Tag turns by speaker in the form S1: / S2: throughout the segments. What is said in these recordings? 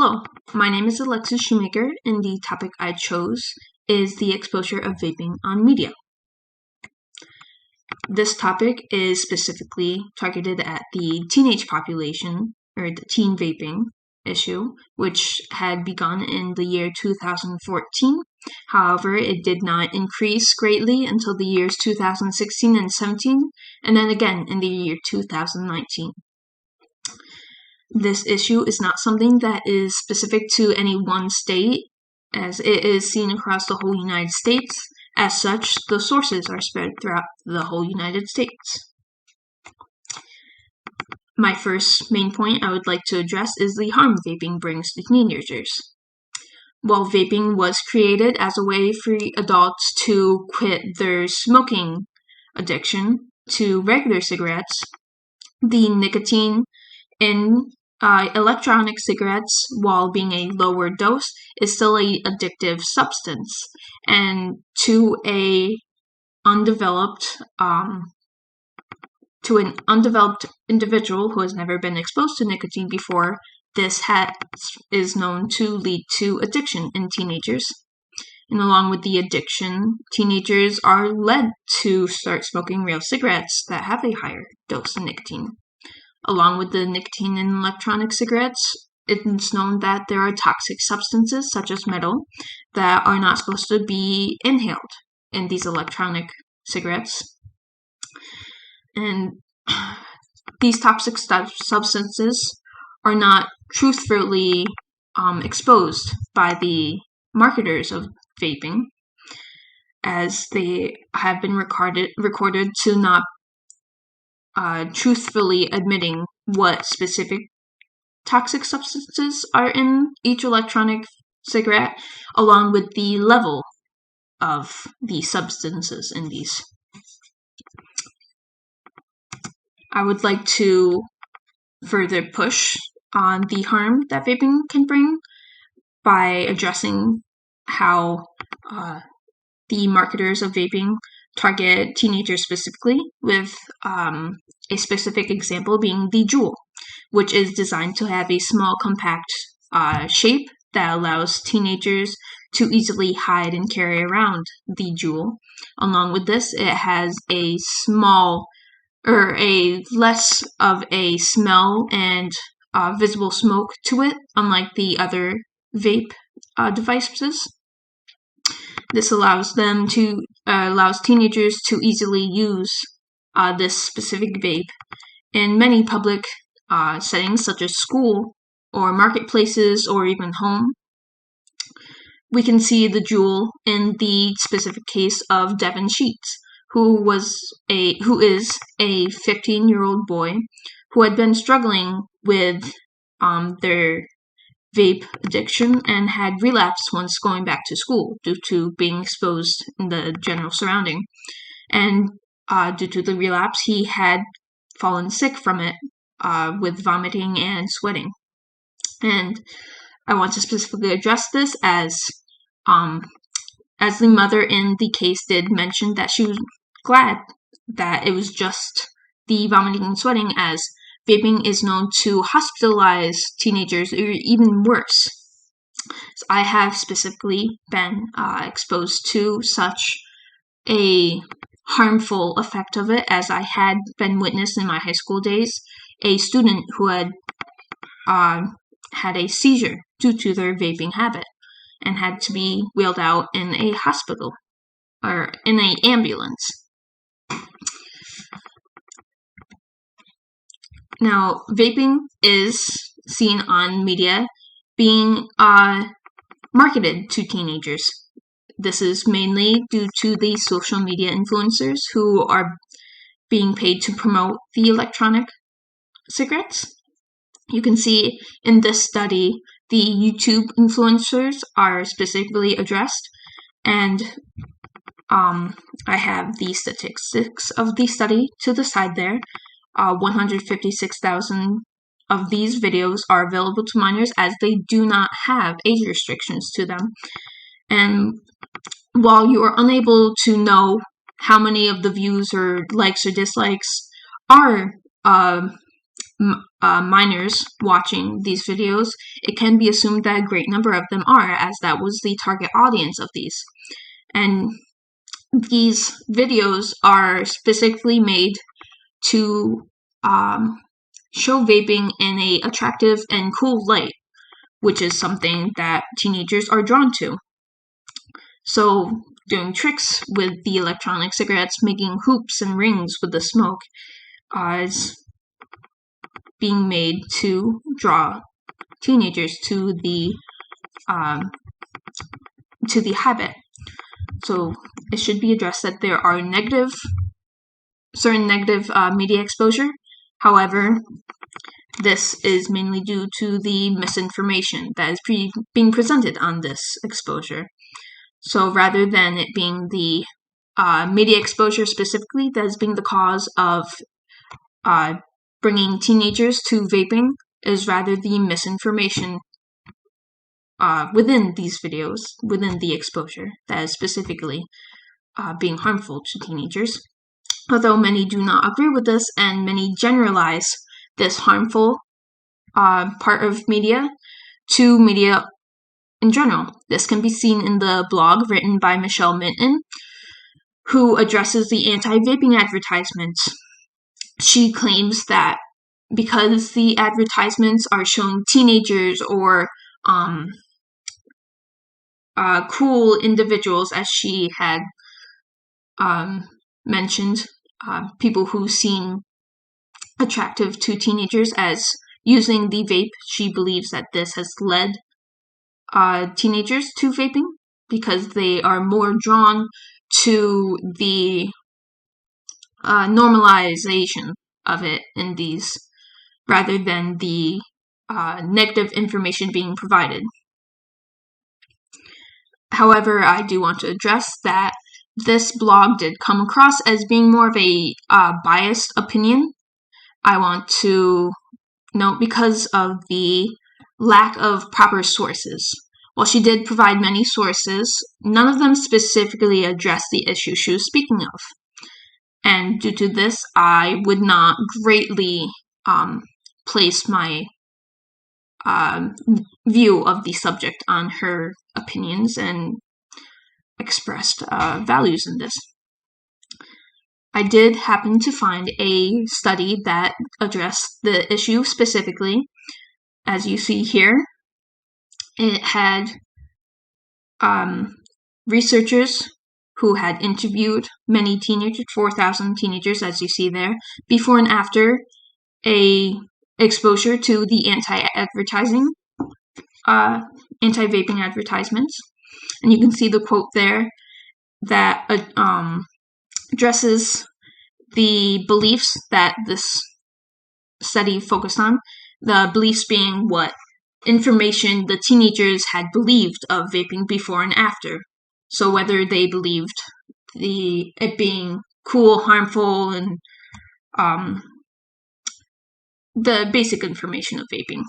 S1: Hello, my name is Alexis Schumaker, and the topic I chose is the exposure of vaping on media. This topic is specifically targeted at the teenage population, or the teen vaping issue, which had begun in the year 2014. However, it did not increase greatly until the years 2016 and 17, and then again in the year 2019. This issue is not something that is specific to any one state, as it is seen across the whole United States. As such, the sources are spread throughout the whole United States. My first main point I would like to address is the harm vaping brings to teenagers. While vaping was created as a way for adults to quit their smoking addiction to regular cigarettes, the nicotine in electronic cigarettes, while being a lower dose, is still an addictive substance, and to an undeveloped individual who has never been exposed to nicotine before, this is known to lead to addiction in teenagers. And along with the addiction, teenagers are led to start smoking real cigarettes that have a higher dose of nicotine. Along with the nicotine in electronic cigarettes, it's known that there are toxic substances such as metal that are not supposed to be inhaled in these electronic cigarettes. And these toxic substances are not truthfully exposed by the marketers of vaping, as they have been recorded to not truthfully admitting what specific toxic substances are in each electronic cigarette, along with the level of the substances in these. I would like to further push on the harm that vaping can bring by addressing how the marketers of vaping target teenagers specifically, with a specific example being the Juul, which is designed to have a small, compact shape that allows teenagers to easily hide and carry around the Juul. Along with this, it has a less of a smell and visible smoke to it, unlike the other vape devices. This allows teenagers to easily use this specific vape in many public settings, such as school or marketplaces or even home. We can see the Juul in the specific case of Devin Sheets, who is a 15-year-old boy who had been struggling with their vape addiction and had relapsed once going back to school due to being exposed in the general surrounding. And due to the relapse, he had fallen sick from it with vomiting and sweating. And I want to specifically address this as the mother in the case did mention that she was glad that it was just the vomiting and sweating, as vaping is known to hospitalize teenagers, or even worse. So I have specifically been exposed to such a harmful effect of it, as I had been witnessed in my high school days, a student who had had a seizure due to their vaping habit and had to be wheeled out in a hospital or in an ambulance. Now, vaping is seen on media being marketed to teenagers. This is mainly due to the social media influencers who are being paid to promote the electronic cigarettes. You can see in this study, the YouTube influencers are specifically addressed, and I have the statistics of the study to the side there. 156,000 of these videos are available to minors, as they do not have age restrictions to them. And while you are unable to know how many of the views or likes or dislikes are minors watching these videos, it can be assumed that a great number of them are, as that was the target audience of these. And these videos are specifically made to show vaping in an attractive and cool light, which is something that teenagers are drawn to. So, doing tricks with the electronic cigarettes, making hoops and rings with the smoke, is being made to draw teenagers to the habit. So it should be addressed that there are certain negative media exposure. However, this is mainly due to the misinformation that is being presented on this exposure. So rather than it being the media exposure specifically that is being the cause of bringing teenagers to vaping, is rather the misinformation within these videos, within the exposure, that is specifically being harmful to teenagers. Although many do not agree with this, and many generalize this harmful part of media to media in general. This can be seen in the blog written by Michelle Minton, who addresses the anti-vaping advertisements. She claims that because the advertisements are showing teenagers or cool individuals, as she had mentioned, people who seem attractive to teenagers as using the vape, she believes that this has led teenagers to vaping because they are more drawn to the normalization of it in these, rather than the negative information being provided. However, I do want to address that this blog did come across as being more of a biased opinion. I want to note because of the lack of proper sources. While she did provide many sources, none of them specifically addressed the issue she was speaking of. And due to this, I would not greatly place my view of the subject on her opinions and expressed values in this. I did happen to find a study that addressed the issue specifically. As you see here, it had researchers who had interviewed many teenagers, 4,000 teenagers, as you see there, before and after a exposure to the anti-vaping advertisements. And you can see the quote there that addresses the beliefs that this study focused on, the beliefs being what information the teenagers had believed of vaping before and after. So whether they believed it being cool, harmful, and the basic information of vaping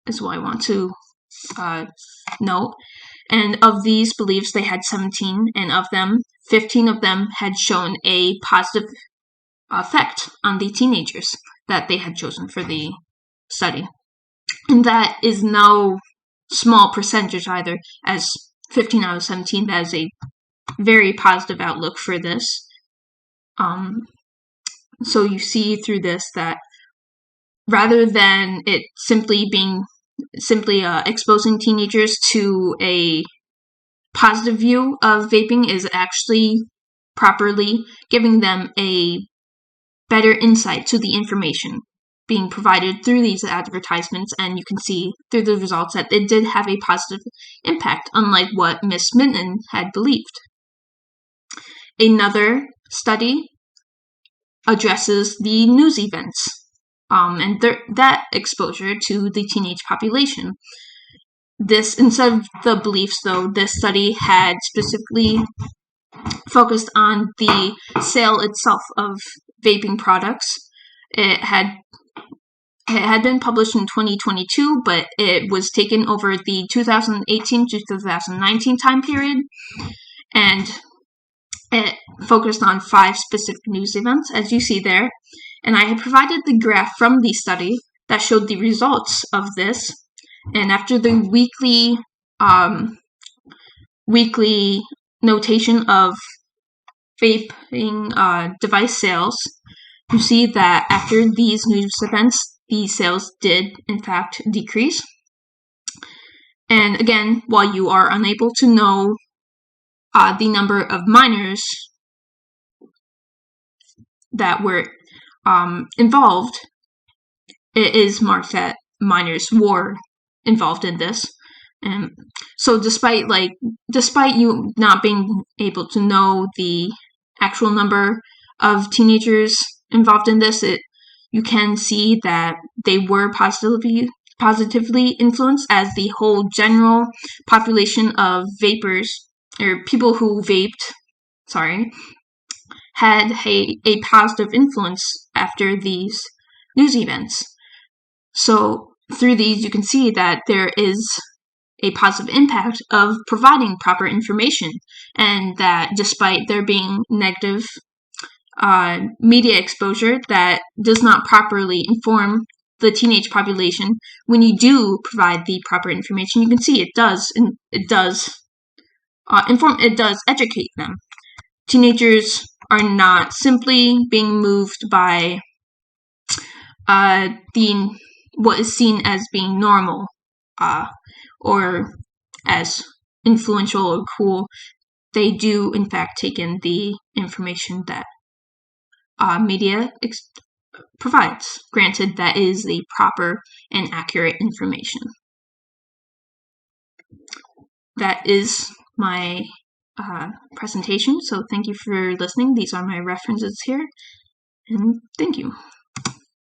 S1: is what I want to note. And of these beliefs, they had 17, and of them, 15 of them had shown a positive effect on the teenagers that they had chosen for the study. And that is no small percentage either, as 15 out of 17, that is a very positive outlook for this. So you see through this that rather than it simply exposing teenagers to a positive view of vaping, is actually properly giving them a better insight to the information being provided through these advertisements, and you can see through the results that it did have a positive impact, unlike what Miss Minton had believed. Another study addresses the news events and that exposure to the teenage population. This, instead of the beliefs though, this study had specifically focused on the sale itself of vaping products. It had been published in 2022, but it was taken over the 2018 to 2019 time period, and it focused on 5 specific news events, as you see there. And I had provided the graph from the study that showed the results of this. And after the weekly notation of vaping device sales, you see that after these news events, the sales did in fact decrease. And again, while you are unable to know the number of minors that were involved, it is marked that minors were involved in this. And so despite you not being able to know the actual number of teenagers involved in this, you can see that they were positively influenced, as the whole general population of vapors, or people who vaped, had a positive influence after these news events. So through these, you can see that there is a positive impact of providing proper information, and that despite there being negative media exposure that does not properly inform the teenage population, when you do provide the proper information, you can see it does educate them. Teenagers are not simply being moved by what is seen as being normal or as influential or cool. They do in fact take in the information that media provides. Granted, that is the proper and accurate information. That is my presentation, so thank you for listening. These are my references here, and thank you.